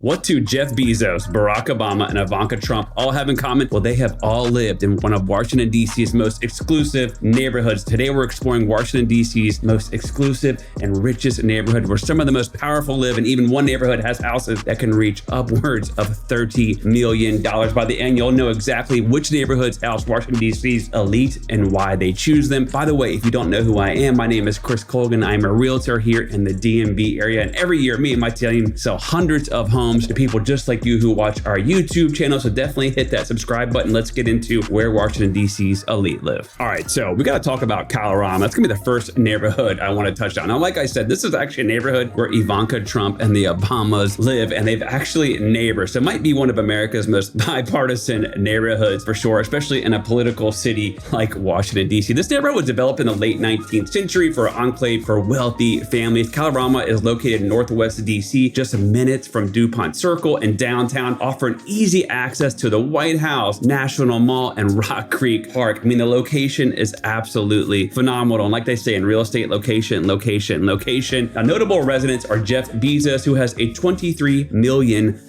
What do Jeff Bezos, Barack Obama, and Ivanka Trump all have in common? Well, they have all lived in one of Washington, D.C.'s most exclusive neighborhoods. Today, we're exploring Washington, D.C.'s most exclusive and richest neighborhood, where some of the most powerful live, and even one neighborhood has houses that can reach upwards of $30 million. By the end, you'll know exactly which neighborhoods house Washington, D.C.'s elite and why they choose them. By the way, if you don't know who I am, my name is Chris Colgan. I'm a realtor here in the DMV area, and every year, me and my team sell hundreds of homes to people just like you who watch our YouTube channel. So definitely hit that subscribe button. Let's get into where Washington, D.C.'s elite live. All right, so we got to talk about Kalorama. That's gonna be the first neighborhood I want to touch on. Now, like I said, this is actually a neighborhood where Ivanka Trump and the Obamas live, and they've actually neighbors. So it might be one of America's most bipartisan neighborhoods for sure, especially in a political city like Washington, D.C. This neighborhood was developed in the late 19th century for an enclave for wealthy families. Kalorama is located in northwest D.C., just minutes from DuPont Circle and downtown, offering easy access to the White House, National Mall, and Rock Creek Park. I mean, the location is absolutely phenomenal. And like they say in real estate, location, location, location. Now, notable residents are Jeff Bezos, who has a $23 million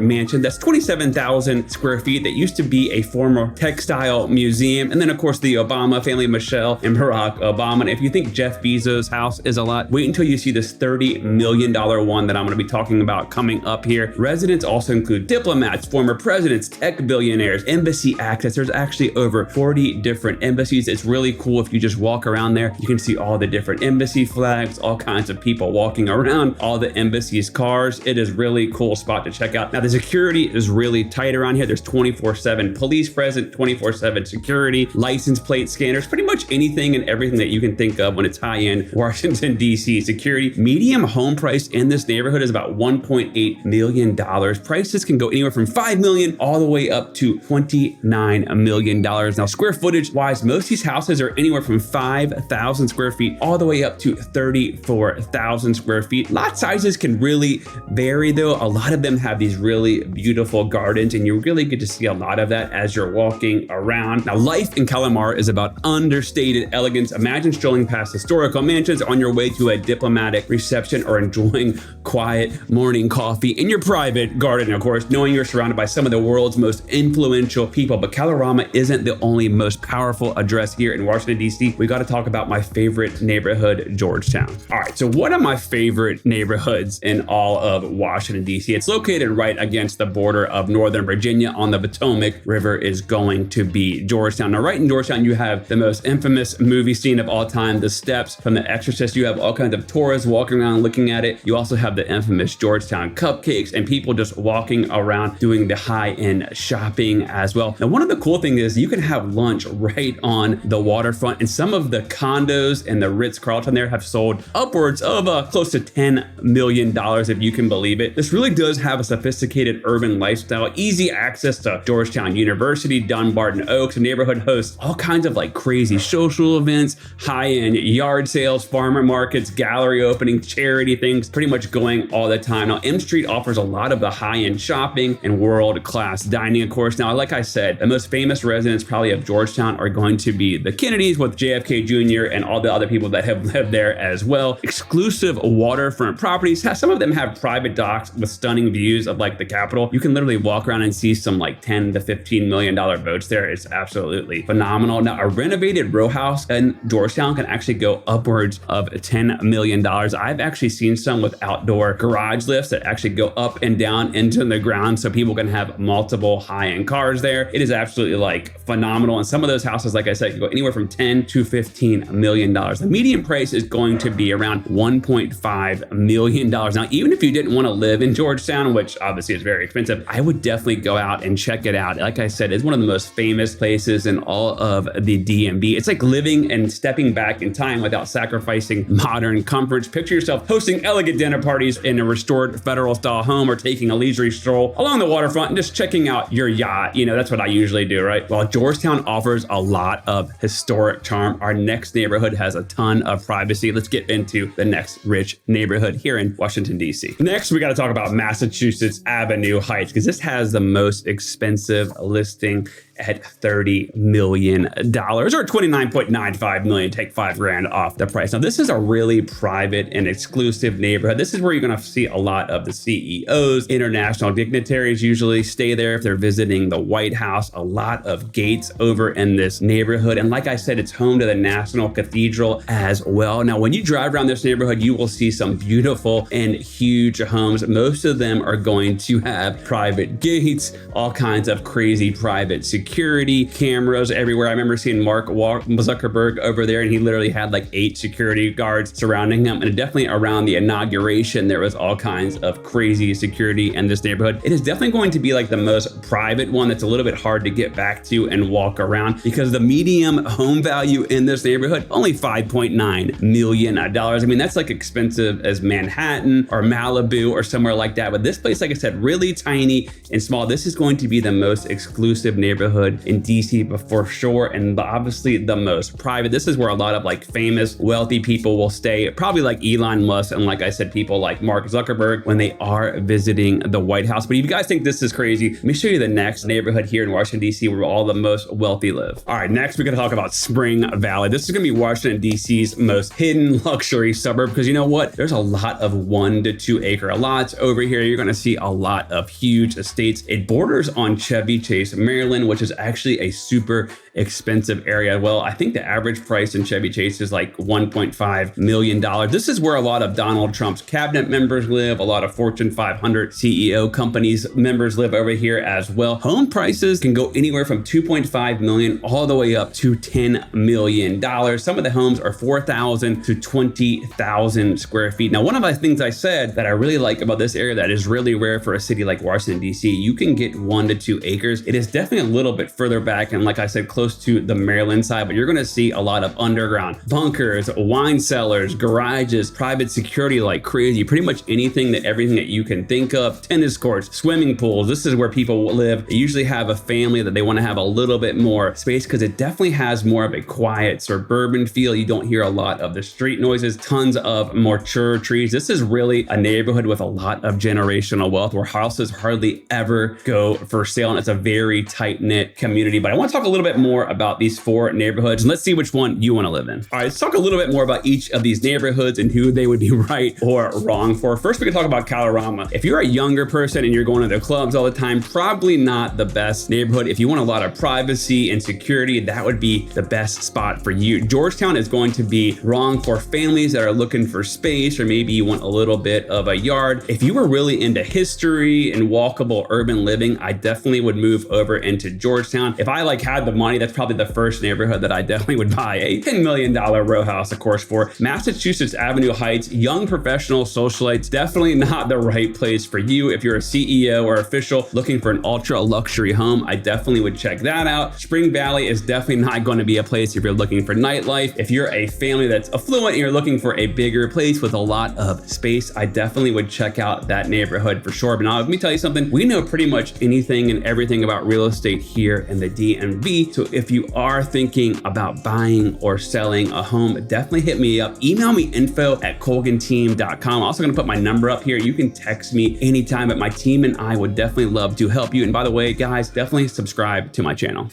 mansion. That's 27,000 square feet. That used to be a former textile museum. And then, of course, the Obama family, Michelle and Barack Obama. And if you think Jeff Bezos' house is a lot, wait until you see this $30 million one that I'm going to be talking about coming up here. Residents also include diplomats, former presidents, tech billionaires, embassy access. There's actually over 40 different embassies. It's really cool. If you just walk around there, you can see all the different embassy flags, all kinds of people walking around, all the embassy's cars. It is really cool spot to check out. Now, the security is really tight around here. There's 24/7 police present, 24/7 security, license plate scanners, pretty much anything and everything that you can think of when it's high-end Washington, D.C. security. Medium home price in this neighborhood is about $1.8 million. Prices can go anywhere from $5 million all the way up to $29 million. Now, square footage wise, most of these houses are anywhere from 5,000 square feet all the way up to 34,000 square feet. Lot sizes can really vary though. A lot of them have these really beautiful gardens, and you really get to see a lot of that as you're walking around. Now, life in Kalorama is about understated elegance. Imagine strolling past historical mansions on your way to a diplomatic reception, or enjoying quiet morning coffee in your private garden, of course, knowing you're surrounded by some of the world's most influential people. But Kalorama isn't the only most powerful address here in Washington, D.C. We got to talk about my favorite neighborhood, Georgetown. All right, so one of my favorite neighborhoods in all of Washington, D.C. It's located right against the border of Northern Virginia on the Potomac River is going to be Georgetown. Now, right in Georgetown, you have the most infamous movie scene of all time, the steps from The Exorcist. You have all kinds of tourists walking around looking at it. You also have the infamous Georgetown cupcakes and people just walking around doing the high-end shopping as well. Now, one of the cool things is you can have lunch right on the waterfront, and some of the condos and the Ritz-Carlton there have sold upwards of close to $10 million, if you can believe it. This really does have a sophisticated urban lifestyle, easy access to Georgetown University, Dunbarton Oaks. The neighborhood hosts all kinds of like crazy social events, high-end yard sales, farmer markets, gallery openings, charity things, pretty much going all the time. Now, M Street offers a lot of the high-end shopping and world-class dining, of course. Now, like I said, the most famous residents probably of Georgetown are going to be the Kennedys, with JFK Jr. and all the other people that have lived there as well. Exclusive waterfront properties. Some of them have private docks with stunning views of like the Capitol. You can literally walk around and see some like $10 to $15 million boats there. It's absolutely phenomenal. Now, a renovated row house in Georgetown can actually go upwards of $10 million. I've actually seen some with outdoor garage lifts that actually go up and down into the ground so people can have multiple high-end cars there. It is absolutely like phenomenal. And some of those houses, like I said, can go anywhere from $10 to $15 million. The median price is going to be around $1.5 million. Now, even if you didn't want to live in Georgetown, which obviously is very expensive, I would definitely go out and check it out. Like I said, it's one of the most famous places in all of the DMV. It's like living and stepping back in time without sacrificing modern comforts. Picture yourself hosting elegant dinner parties in a restored federal style home, or taking a leisurely stroll along the waterfront and just checking out your yacht. You know, that's what I usually do, right? Well, Georgetown offers a lot of historic charm. Our next neighborhood has a ton of privacy. Let's get into the next rich neighborhood here in Washington, D.C. Next, we got to talk about Massachusetts Avenue Heights, because this has the most expensive listing at $30 million or $29.95 million. Take $5,000 off the price. Now, this is a really private and exclusive neighborhood. This is where you're going to see a lot of the CEOs, international dignitaries usually stay there if they're visiting the White House. A lot of gates over in this neighborhood. And like I said, it's home to the National Cathedral as well. Now, when you drive around this neighborhood, you will see some beautiful and huge homes. Most of them are going to have private gates, all kinds of crazy private security cameras everywhere. I remember seeing Mark Zuckerberg over there, and he literally had like 8 security guards surrounding him. And definitely around the inauguration, there was all kinds of crazy security in this neighborhood. It is definitely going to be like the most private one that's a little bit hard to get back to and walk around, because the medium home value in this neighborhood, only $5.9 million. I mean, that's like expensive as Manhattan or Malibu or somewhere like that. But this place, like I said, really tiny and small. This is going to be the most exclusive neighborhood in DC for sure, and obviously the most private. This is where a lot of like famous, wealthy people will stay, probably like Elon Musk and, like I said, people like Mark Zuckerberg when they are visiting the White House. But if you guys think this is crazy, let me show you the next neighborhood here in Washington, DC, where all the most wealthy live. All right, next we're gonna talk about Spring Valley. This is gonna be Washington, DC's most hidden luxury suburb, because you know what? There's a lot of 1 to 2 acre lots over here. You're gonna see a lot of huge estates. It borders on Chevy Chase, Maryland, which is actually a super expensive area. Well, I think the average price in Chevy Chase is like $1.5 million. This is where a lot of Donald Trump's cabinet members live. A lot of Fortune 500 CEO companies members live over here as well. Home prices can go anywhere from $2.5 million all the way up to $10 million. Some of the homes are 4,000 to 20,000 square feet. Now, one of the things I said that I really like about this area that is really rare for a city like Washington, DC, you can get 1 to 2 acres. It is definitely a little bit further back, and like I said, close to the Maryland side, but you're gonna see a lot of underground bunkers, wine cellars, garages, private security like crazy, pretty much anything everything that you can think of, tennis courts, swimming pools. This is where people live. They usually have a family that they wanna have a little bit more space, because it definitely has more of a quiet suburban feel. You don't hear a lot of the street noises, tons of mature trees. This is really a neighborhood with a lot of generational wealth, where houses hardly ever go for sale, and it's a very tight-knit community. But I wanna talk a little bit more about these 4 neighborhoods, and let's see which one you wanna live in. All right, let's talk a little bit more about each of these neighborhoods and who they would be right or wrong for. First, we can talk about Kalorama. If you're a younger person and you're going to the clubs all the time, probably not the best neighborhood. If you want a lot of privacy and security, that would be the best spot for you. Georgetown is going to be wrong for families that are looking for space, or maybe you want a little bit of a yard. If you were really into history and walkable urban living, I definitely would move over into Georgetown. If I had the money, that's probably the first neighborhood that I definitely would buy a $10 million row house, of course, for. Massachusetts Avenue Heights, young professional socialites, definitely not the right place for you. If you're a CEO or official looking for an ultra luxury home, I definitely would check that out. Spring Valley is definitely not going to be a place if you're looking for nightlife. If you're a family that's affluent and you're looking for a bigger place with a lot of space, I definitely would check out that neighborhood for sure. But now let me tell you something, we know pretty much anything and everything about real estate here in the DMV. So if you are thinking about buying or selling a home, definitely hit me up. Email me info@colganteam.com. I'm also going to put my number up here. You can text me anytime, but my team and I would definitely love to help you. And by the way, guys, definitely subscribe to my channel.